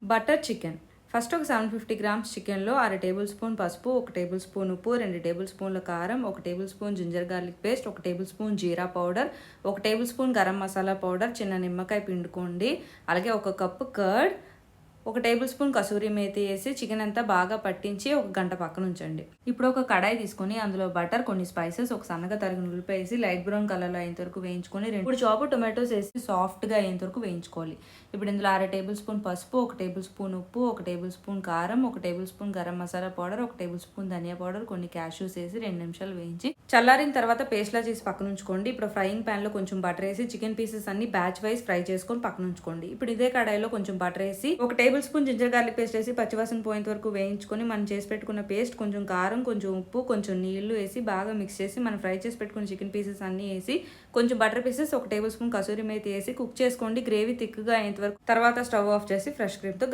Butter chicken. First ఒక 750 grams చికెన్లో 1/2 table spoon పసుపు, 1 టేబుల్ స్పూన్ ఉప్పు, 2 టేబుల్ స్పూన్ల కారం, 1 tablespoon ginger garlic paste, 1 tablespoon జీరా powder, 1 tablespoon garam masala powder, చిన్న నిమ్మకాయ పిండుకోండి. అలాగే 1 cup curd, 1 tablespoon kasuri methi వేసి చికెన్ అంతా బాగా పట్టించి 1 గంట పక్కన ఉంచండి. ఇప్పుడు ఒక కడాయి తీసుకొని అందులో బటర్, కొన్ని స్పైసెస్, ఒక సన్నగా తరిగిన ఉల్లిపాయ వేసి లైట్ బ్రౌన్ కలర్లో అయ్యేంత వరకు వేయించుకొని 2 చాపు టొమాటోస్ వేసి సాఫ్ట్గా అయ్యేంత వరకు వేయించుకోవాలి. ఇప్పుడు ఇందులో 1/2 టేబుల్ స్పూన్ పసుపు, 1 టేబుల్ స్పూన్ ఉప్పు, 1 టేబుల్ స్పూన్ కారం, 1 tablespoon garam masala powder, 1 tablespoon ధనియా పౌడర్, కొన్ని క్యాష్యూస్ వేసి 2 నిమిషాలు వేయించి చల్లారిన తర్వాత పేస్ట్లా చేసి పక్కన ఉంచుకోండి. ఇప్పుడు ఫ్రైయింగ్ ప్యాన్లో కొంచెం బటర్ వేసి చికెన్ పీసెస్ అన్ని బ్యాచ్ వైజ్ ఫ్రై చేసుకొని పక్కన ఉంచుకోండి. ఇప్పుడు ఇదే కడాయిలో కొంచెం బటర్ వేసి 1 tablespoon ginger garlic paste వేసి పచ్చివాసన పోయేంత వరకు వేయించుకొని మనం చేసి పెట్టుకున్న పేస్ట్, కొంచెం కారం, కొంచెం ఉప్పు, కొంచెం నీళ్లు వేసి బాగా మిక్స్ చేసి మనం ఫ్రై చేసి పెట్టుకున్న చికెన్ పీసెస్ అన్ని వేసి కొంచెం butter pieces, 1 tablespoon kasuri methi వేసి కుక్ చేసుకోండి. గ్రేవీ థిక్గా అయ్యేంత వరకు. తర్వాత స్టవ్ ఆఫ్ చేసి ఫ్రెష్ క్రీమ్తో